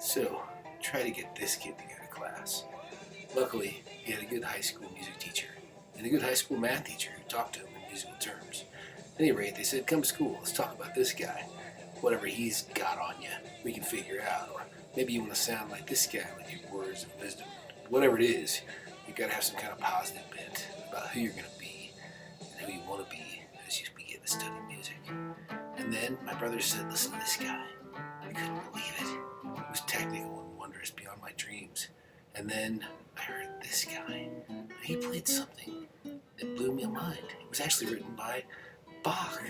So, try to get this kid to go to class. Luckily, he had a good high school music teacher and a good high school math teacher who talked to him in musical terms. At any rate, they said, come to school, let's talk about this guy. Whatever he's got on you, we can figure out. Or maybe you want to sound like this guy with your words of wisdom. Whatever it is, you've got to have some kind of positive bent about who you're going to be and who you want to be as you begin to study music. And then my brother said, listen to this guy. I couldn't believe it. It was technical and wondrous beyond my dreams. And then I heard this guy. He played something that blew my mind. It was actually written by Bach.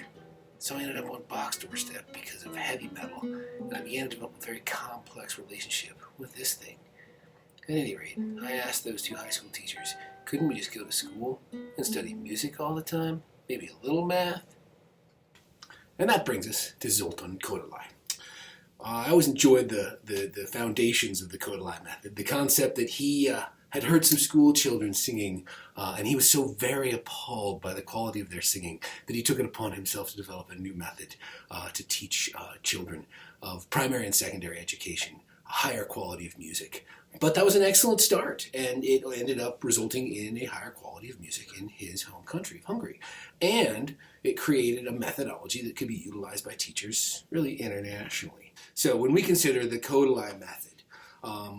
So I ended up on Bach's doorstep because of heavy metal, and I began to develop a very complex relationship with this thing. At any rate, I asked those two high school teachers, couldn't we just go to school and study music all the time? Maybe a little math? And that brings us to Zoltan Kodaly. I always enjoyed the foundations of the Kodaly method, the concept that he had heard some school children singing, and he was so very appalled by the quality of their singing that he took it upon himself to develop a new method to teach children of primary and secondary education a higher quality of music. But that was an excellent start, and it ended up resulting in a higher quality of music in his home country of Hungary. And it created a methodology that could be utilized by teachers really internationally. So when we consider the Kodaly method,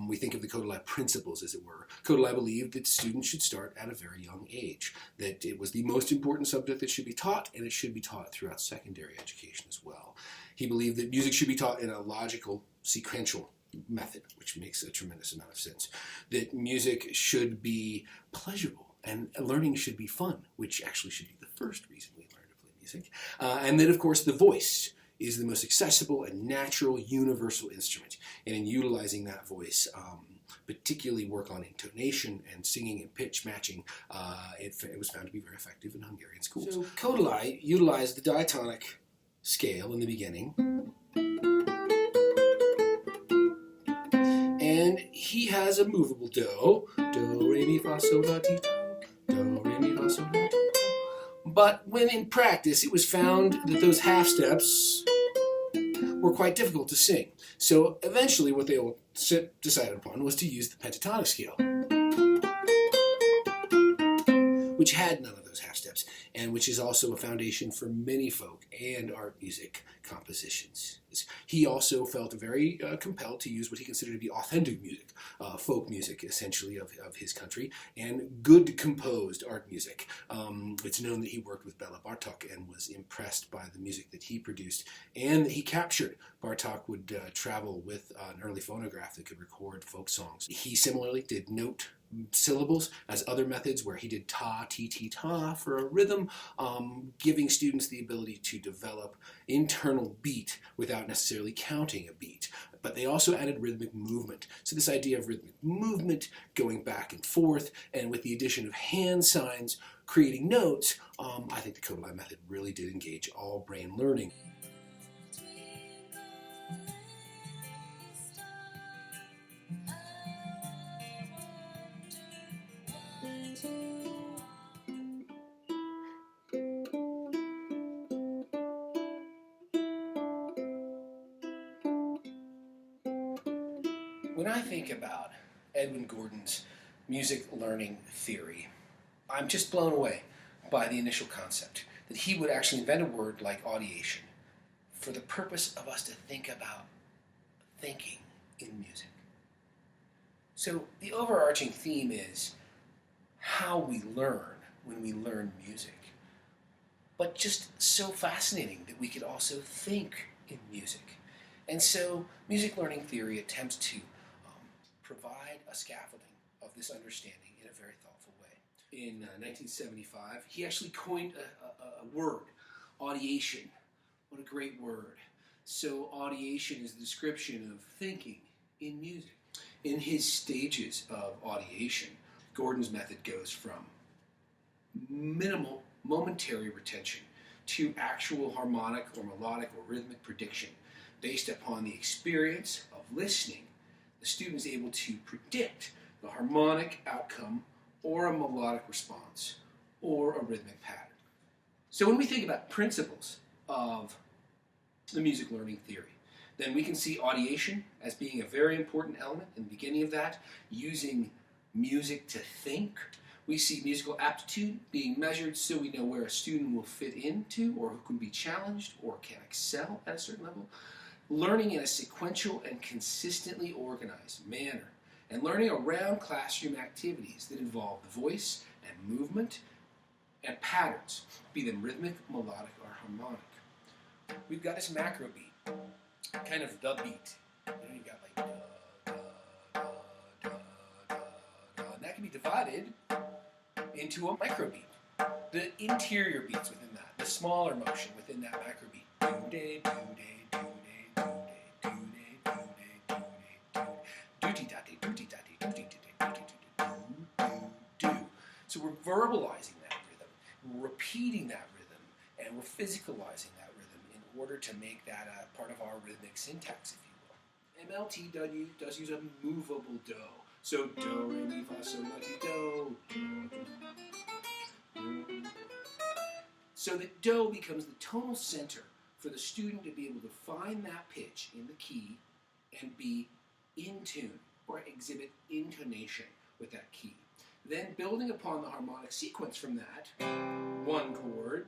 we think of the Kodaly principles, as it were. Kodaly believed that students should start at a very young age, that it was the most important subject that should be taught, and it should be taught throughout secondary education as well. He believed that music should be taught in a logical, sequential method, which makes a tremendous amount of sense. That music should be pleasurable, and learning should be fun, which actually should be the first reason we learn to play music. And that, of course, the voice is the most accessible and natural universal instrument. And in utilizing that voice, particularly work on intonation and singing and pitch matching, it was found to be very effective in Hungarian schools. So Kodaly utilized the diatonic scale in the beginning, and he has a movable do, re, mi, fa, sol, la, ti, do, re, mi, fa, sol, la, ti, do. But when in practice, it was found that those half steps were quite difficult to sing. So eventually what they all decided upon was to use the pentatonic scale, which had none of those half steps, and which is also a foundation for many folk and art music compositions. He also felt very compelled to use what he considered to be authentic music, folk music essentially of his country, and good composed art music. It's known that he worked with Bela Bartok and was impressed by the music that he produced and that he captured. Bartok would travel with an early phonograph that could record folk songs. He similarly did note syllables as other methods where he did ta, ti, ti, ta for a rhythm, giving students the ability to develop internal beat without necessarily counting a beat. But they also added rhythmic movement. So this idea of rhythmic movement going back and forth, and with the addition of hand signs creating notes, I think the Kodaly method really did engage all brain learning. When I think about Edwin Gordon's music learning theory, I'm just blown away by the initial concept that he would actually invent a word like audiation for the purpose of us to think about thinking in music. So the overarching theme is how we learn when we learn music, but just so fascinating that we could also think in music. And so music learning theory attempts to provide a scaffolding of this understanding in a very thoughtful way. In 1975, he actually coined a word, audiation. What a great word. So audiation is the description of thinking in music. In his stages of audiation, Gordon's method goes from minimal, momentary retention to actual harmonic or melodic or rhythmic prediction based upon the experience of listening. The student is able to predict the harmonic outcome or a melodic response or a rhythmic pattern. So when we think about principles of the music learning theory, Then we can see audiation as being a very important element in the beginning of that, using music to think. We see musical aptitude being measured so we know where a student will fit into or who can be challenged or can excel at a certain level. Learning in a sequential and consistently organized manner. And learning around classroom activities that involve the voice and movement and patterns, be them rhythmic, melodic, or harmonic. We've got this macro beat, kind of the beat. You've got like da, da, da, da, da, da, and that can be divided into a micro beat. The interior beats within that, the smaller motion within that macro beat. Do-day, do-day, do-day, do-day, do-day, do-day, do-day, do-dee-da-dee, do-dee-da-dee, do-dee-da-dee, do-dee-da-dee, do. So we're verbalizing that rhythm, we're repeating that rhythm, and we're physicalizing that rhythm in order to make that a part of our rhythmic syntax, if you will. MLT does use a movable do. So do, re, mi, fa, sol, la, ti, do, do, do. So that do becomes the tonal center for the student to be able to find that pitch in the key and be in tune or exhibit intonation with that key. Then building upon the harmonic sequence from that, 1 chord,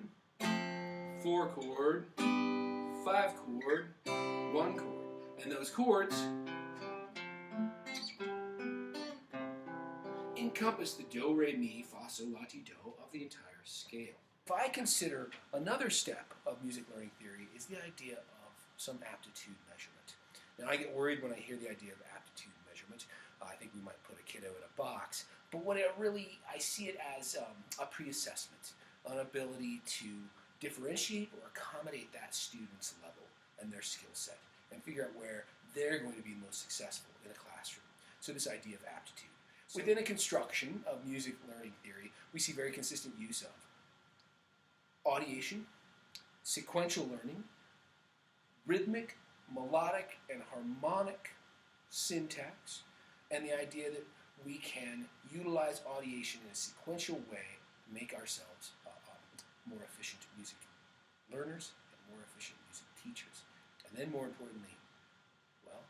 4 chord, 5 chord, 1 chord. And those chords encompass the do, re, mi, fa, sol, la, ti, do of the entire scale. If I consider another step of music learning theory is the idea of some aptitude measurement. Now I get worried when I hear the idea of aptitude measurement. I think we might put a kiddo in a box, but what I see it as a pre-assessment, an ability to differentiate or accommodate that student's level and their skill set and figure out where they're going to be most successful in a classroom. So this idea of aptitude. Within a construction of music learning theory, we see very consistent use of audiation, sequential learning, rhythmic, melodic, and harmonic syntax, and the idea that we can utilize audiation in a sequential way to make ourselves more efficient music learners and more efficient music teachers. And then more importantly, well,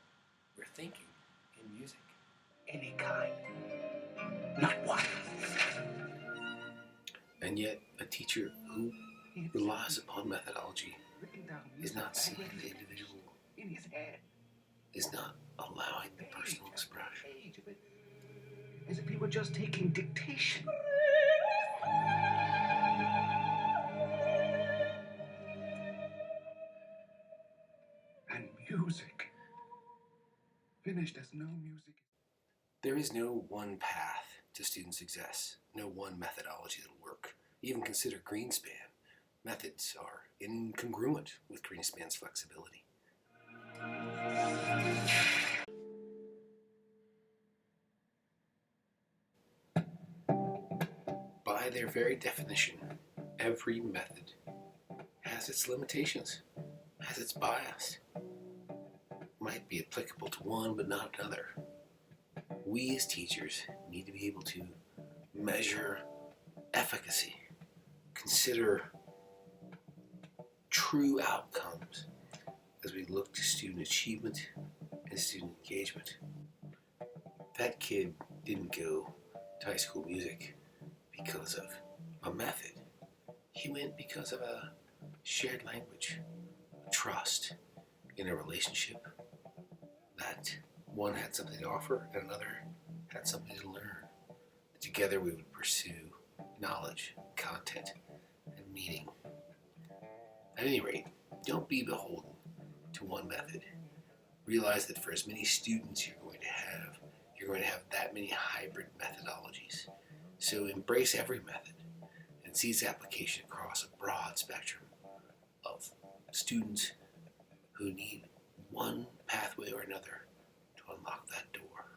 we're thinking in music. Any kind. Not one. And yet, a teacher who relies upon methodology is not seeing the individual, is not allowing the personal expression. As if he were just taking dictation. And music. Finished as no music. There is no one path to student success, no one methodology that'll work. Even consider Greenspan. Methods are incongruent with Greenspan's flexibility. By their very definition, every method has its limitations, has its bias. Might be applicable to one but not another. We as teachers need to be able to measure efficacy, consider true outcomes as we look to student achievement and student engagement. That kid didn't go to High School Music because of a method. He went because of a shared language, a trust in a relationship that one had something to offer and another had something to learn. Together we would pursue knowledge, content, and meaning. At any rate, don't be beholden to one method. Realize that for as many students you're going to have that many hybrid methodologies. So embrace every method and see its application across a broad spectrum of students who need one pathway or another to unlock that door.